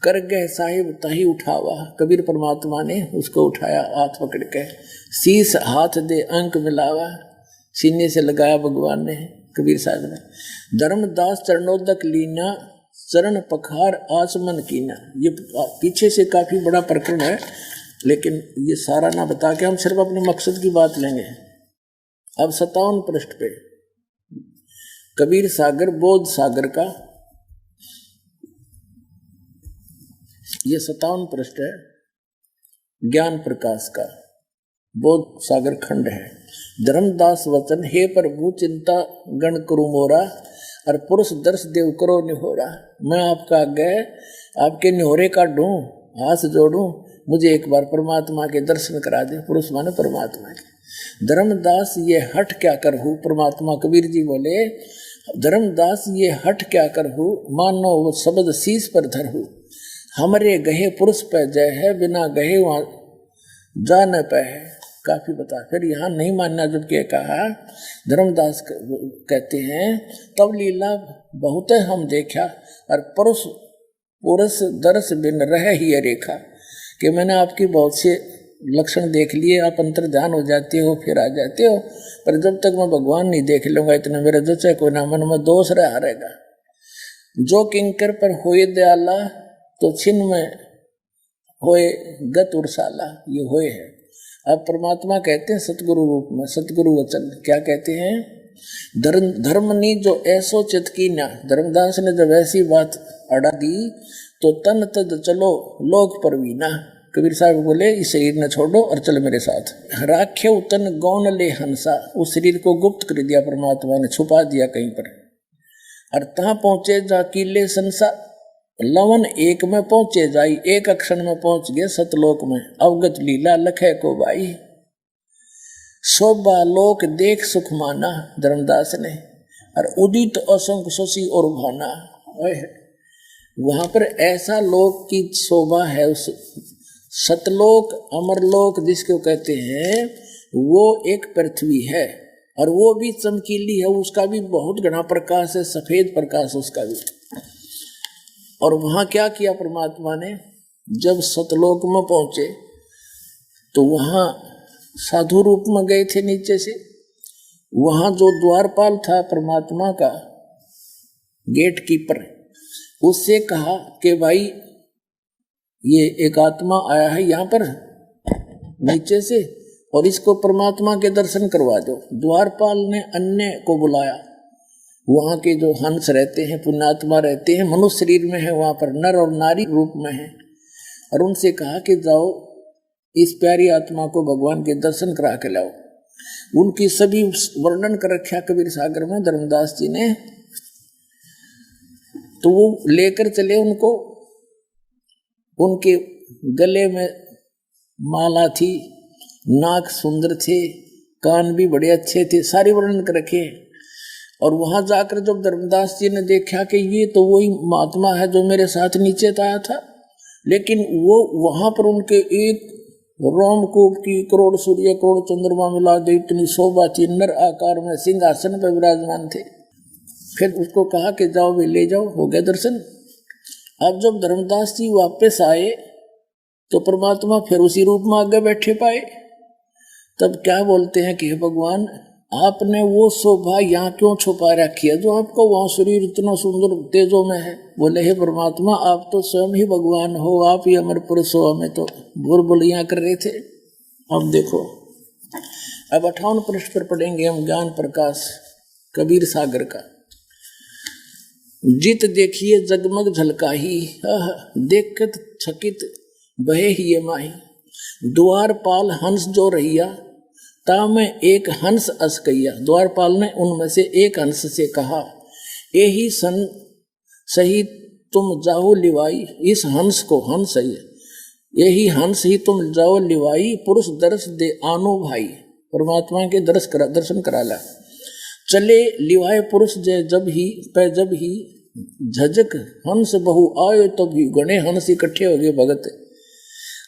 कर गए साहिब तही उठावा, कबीर परमात्मा ने उसको उठाया हाथ पकड़ के। शीश हाथ दे अंक मिलावा, सीने से लगाया भगवान ने, कबीर साहब ने। धर्मदास चरणोदक लीना, चरण पखार आसमन कीना। ये पीछे से काफी बड़ा प्रकरण है, लेकिन ये सारा ना बता के हम सिर्फ अपने मकसद की बात लेंगे। अब 57 पृष्ठ पे कबीर सागर बोध सागर का, ये 57 पृष्ठ है ज्ञान प्रकाश का, बोध सागर खंड है। धर्मदास वचन, हे प्रभु चिंता गण करु मोरा, और पुरुष दर्श देव करो निहोरा। मैं आपका आगे आपके निहोरे का ढूं, हाथ जोड़ूं, मुझे एक बार परमात्मा के दर्शन करा दे। पुरुष माने परमात्मा के। धर्मदास ये हट क्या करहूँ, परमात्मा कबीर जी बोले, धर्मदास ये हट क्या करहूँ, मानो वो शब्द शीश पर धरहूँ। हमरे गहे पुरुष पे जय है, बिना गहे वहाँ जा न पे है। काफी बता, फिर यहाँ नहीं मानना जब के कहा, धर्मदास कहते हैं, तब लीला बहुत हम देखा, और पुरुष दर्श बिन रह ही रेखा। कि मैंने आपकी बहुत से लक्षण देख लिए, आप अंतर ध्यान हो जाते हो, फिर आ जाते हो, पर जब तक मैं भगवान नहीं देख लूंगा इतने मेरे जचे कोई ना मन में दोष रहेगा। जो किंकर पर होए दयाला, तो छिन्न में होए गत उर्साला। ये होए है। अब परमात्मा कहते हैं सतगुरु रूप में, सतगुरु वचन क्या कहते हैं, धर्मनी जो ऐसो चित की ना। धर्मदास ने जब ऐसी बात अड़ा दी, तो तन तद चलो लोक परवीना। कबीर साहब बोले, इस शरीर न छोड़ो और चल मेरे साथ। राख्य तन गौन ले हंसा, उस शरीर को गुप्त कर दिया परमात्मा ने, छुपा दिया कहीं पर। और तहाँ पहुंचे जा किले संसा, लवन एक में पहुंचे जाई, एक अक्षण में पहुंच गए सतलोक में। अवगत लीला लखे को बाई, शोभा लोक देख सुख माना। धर्मदास ने, और उदित असंख्य शशि और भाना। वहां पर ऐसा लोक की शोभा है, उस सतलोक अमरलोक जिसको कहते हैं, वो एक पृथ्वी है, और वो भी चमकीली है, उसका भी बहुत घना प्रकाश है, सफेद प्रकाश उसका भी। और वहां क्या किया परमात्मा ने, जब सतलोक में पहुंचे तो वहां साधु रूप में गए थे नीचे से। वहां जो द्वारपाल था परमात्मा का, गेट कीपर, उससे कहा कि भाई ये एक आत्मा आया है यहाँ पर नीचे से, और इसको परमात्मा के दर्शन करवा दो। द्वारपाल ने अन्य को बुलाया, वहाँ के जो हंस रहते हैं, पुण्यात्मा रहते हैं, मनुष्य शरीर में है, वहाँ पर नर और नारी रूप में है, और उनसे कहा कि जाओ इस प्यारी आत्मा को भगवान के दर्शन करा के लाओ। उनकी सभी वर्णन कर रखा कबीर सागर में धर्मदास जी ने। तो वो लेकर चले उनको, उनके गले में माला थी, नाक सुंदर थे, कान भी बड़े अच्छे थे, सारी वर्णन कर रखे। और वहां जाकर जब धर्मदास जी ने देखा कि ये तो वही महात्मा है जो मेरे साथ नीचे आया था, लेकिन वो वहां पर उनके एक रोमकूप की करोड़ सूर्य करोड़ चंद्रमा मिला दे इतनी शोभा थी, नर आकार में सिंहासन पर विराजमान थे। फिर उसको कहा कि जाओ वे ले जाओ, हो गया दर्शन। अब जब धर्मदास जी वापस आए तो परमात्मा फिर उसी रूप में आगे बैठे पाए। तब क्या बोलते हैं कि हे भगवान, आपने वो शोभा यहाँ क्यों छुपा रखी है जो आपको वहाँ शरीर इतना सुंदर तेजों में है। बोले हे परमात्मा, आप तो स्वयं ही भगवान हो, आप ही अमर पुरुष हो, हमें तो बुलबुलियाँ कर रहे थे। अब देखो, अब 58 पृष्ठ पर पढ़ेंगे हम ज्ञान प्रकाश कबीर सागर का। जित देखिए जगमग झलकाही, देखत छकित बहे ही माही। द्वारपाल हंस जो रहिया, ता में एक हंस अस कहिया। द्वारपाल ने उनमें से एक हंस से कहा, यही सन सही तुम जाओ लिवाई। इस हंस को, हंस है यही हंस ही तुम जाओ लिवाई। पुरुष दर्श दे आनो भाई। परमात्मा के दर्शन करा ला। चले लिवाए पुरुष जब ही झजक हंस बहु आयो तब ही। गणे हंस इकट्ठे हो गए भगत।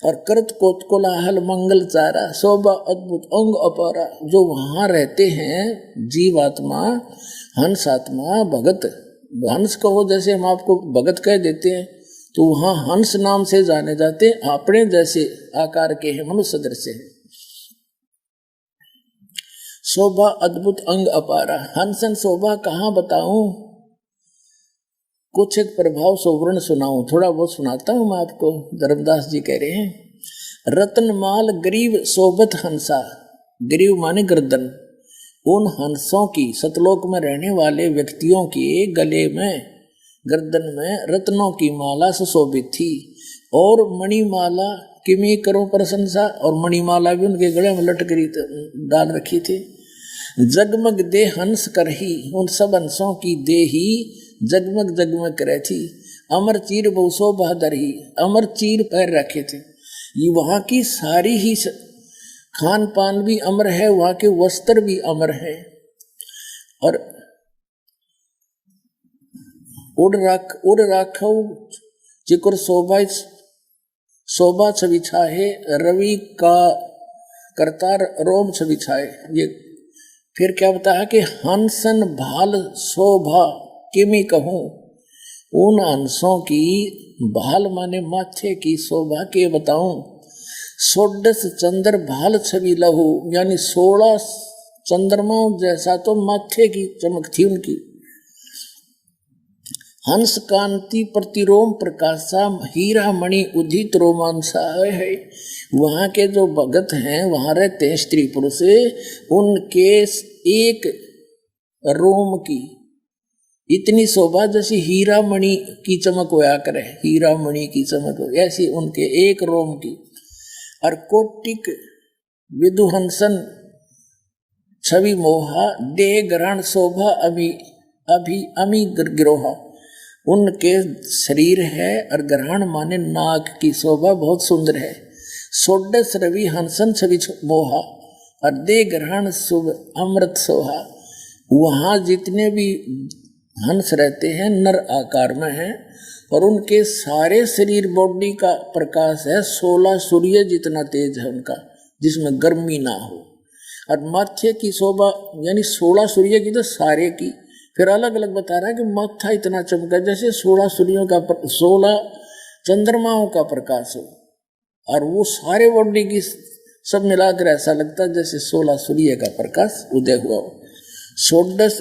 और करत कोलाहल मंगल चारा, शोभा अद्भुत अंग अपारा। जो वहां रहते हैं जीवात्मा, हंस आत्मा, भगत, हंस कहो जैसे हम आपको भगत कह देते हैं, तो वहां हंस नाम से जाने जाते हैं। अपने जैसे आकार के हैं, मनुष्य दृश्य है। शोभा अद्भुत अंग अपारा। हंसन शोभा कहाँ बताऊं, कुछ एक प्रभाव सोवर्ण सुनाऊं, थोड़ा बहुत सुनाता हूं मैं आपको। धर्मदास जी कह रहे हैं, रतनमाल गरीब शोभत हंसा। गरीब माने गर्दन। उन हंसों की, सतलोक में रहने वाले व्यक्तियों के गले में, गर्दन में रत्नों की माला सुशोभित थी। और मणिमाला किमी करो प्रशंसा। और मणिमाला भी उनके गले में लटकरी डाल रखी थी। जगमग दे हंस करही। उन सब हंसों की देही जगमग जगमग करे थी। अमर चीर बहुसो बहादुर ही। अमर चीर पैर रखे थे। ये वहाँ की सारी ही खान पान भी अमर है, वहाँ के वस्त्र भी अमर है। और उड़ राखो जिक्र शोभा छवि छाहे। रवि का करतार रोम छवि छाए। ये फिर क्या बताया कि हंसन भाल शोभा किमी कहूं। उन हंसों की भाल माने माथे की शोभा के बताऊं। 16 चंद्र भाल छवि लहू, यानी 16 चंद्रमाओं जैसा तो माथे की चमक थी उनकी। हंस कांति प्रतिरोम प्रकाशा। हीरा मणि उदित रोमांसा है। वहाँ के जो भगत हैं, वहाँ रहते हैं स्त्री पुरुष, उनके एक रोम की इतनी शोभा जैसी हीरा मणि की चमक होया करे। हीरा मणि की चमक हो, ऐसी उनके एक रोम की। और कोटिक विदुहंसन छवि मोहा। देह ग्रहण शोभा अमी गिरोहा। उनके शरीर है और ग्रहण माने नाक की शोभा बहुत सुंदर है। 16 रवि हंसन छवि मोहा। और देह ग्रहण शुभ अमृत सोहा। वहाँ जितने भी हंस रहते हैं नर आकार में हैं, और उनके सारे शरीर बॉडी का प्रकाश है 16 सूर्य जितना तेज है उनका, जिसमें गर्मी ना हो। और माथे की शोभा यानी 16 सूर्य की तो सारे की। फिर अलग अलग बता रहा है कि माथा इतना चमका जैसे 16 सूर्यों का 16 चंद्रमाओं का प्रकाश हो। और वो सारे बॉडी की सब मिलाकर ऐसा लगता है जैसे 16 सूर्य का प्रकाश उदय हुआ हो। 16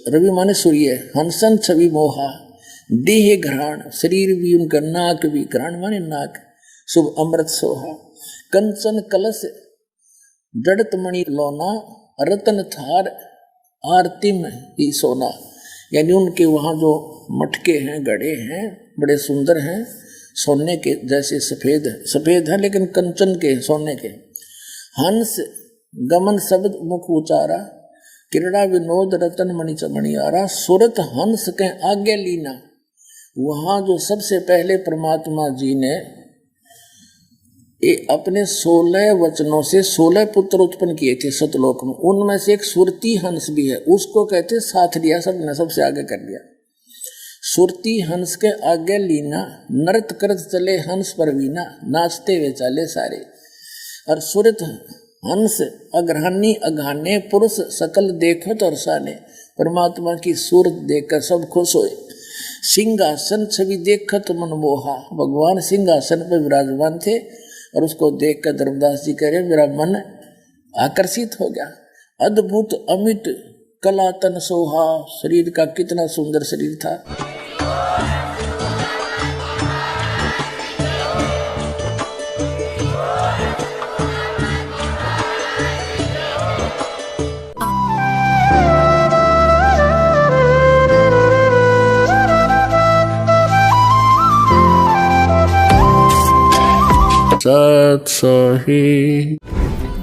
रवि माने सूर्य। हंसन छवि मोहा। देह घ्राण, शरीर भी उनका, नाक भी, घ्राण माने नाक, शुभ अमृत सोहा। कंचन कलश जड़त मणि लोना। रतन थार आरती में ही सोना। यानी उनके वहाँ जो मटके हैं, गड़े हैं, बड़े सुंदर हैं, सोने के जैसे सफेद है लेकिन कंचन के, सोने के। हंस गमन शब्द मुख उचारा। क्रीड़ा विनोद रतन मणि चमणियारा। सुरत हंस के आगे लीना। वहाँ जो सबसे पहले परमात्मा जी ने अपने 16 वचनों से 16 पुत्र उत्पन्न किए थे सतलोक में। उनमें से एक सुरती हंस भी है, उसको कहते साथ लिया सबने, सबसे आगे कर लिया। सुरती हंस के आगे लीना। नृत्य करत चले हंस पर वीना। नाचते हुए चले सारे। और सुरत हंस अग्रहणी अघाने पुरुष सकल देखत और साने, परमात्मा की सूरत देखकर सब खुश होए। सिंहासन छवि देखत मन मोहा, भगवान सिंहासन पर विराजमान थे और उसको देखकर धर्मदास जी कह रहे मेरा मन आकर्षित हो गया। अद्भुत अमित कला तन सोहा, शरीर का कितना सुंदर शरीर था। सत सोही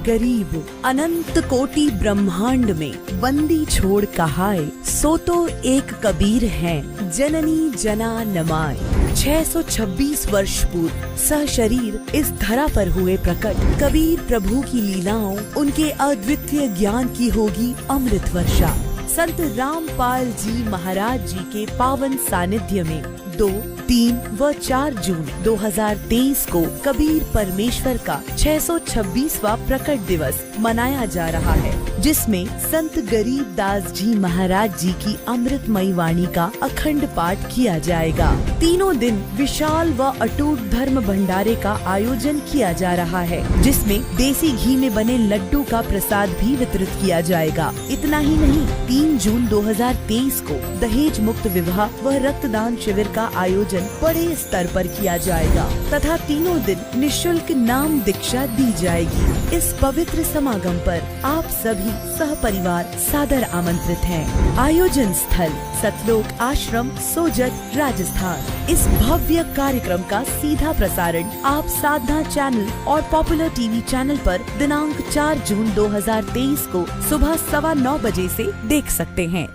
गरीब अनंत कोटि ब्रह्मांड में बंदी छोड़ कहाए, सो तो एक कबीर हैं जननी जना नमाय। 626 वर्ष पूर्व सशरीर इस धरा पर हुए प्रकट, कबीर प्रभु की लीलाओं उनके अद्वितीय ज्ञान की होगी अमृत वर्षा। संत रामपाल जी महाराज जी के पावन सानिध्य में 2, 3 व 4 जून 2023 को कबीर परमेश्वर का 626वां प्रकट दिवस मनाया जा रहा है, जिसमें संत गरीब दास जी महाराज जी की अमृतमयी वाणी का अखंड पाठ किया जाएगा। तीनों दिन विशाल व अटूट धर्म भंडारे का आयोजन किया जा रहा है, जिसमें देसी घी में बने लड्डू का प्रसाद भी वितरित किया जाएगा। इतना ही नहीं, 3 जून 2023 को दहेज मुक्त विवाह व रक्तदान शिविर का आयोजन बड़े स्तर पर किया जाएगा तथा तीनों दिन निशुल्क नाम दीक्षा दी जाएगी। इस पवित्र समागम पर आप सभी सह परिवार सादर आमंत्रित हैं। आयोजन स्थल सतलोक आश्रम सोजत राजस्थान। इस भव्य कार्यक्रम का सीधा प्रसारण आप साधना चैनल और पॉपुलर टीवी चैनल पर दिनांक 4 जून 2023 को सुबह 9:15 बजे से देख सकते हैं।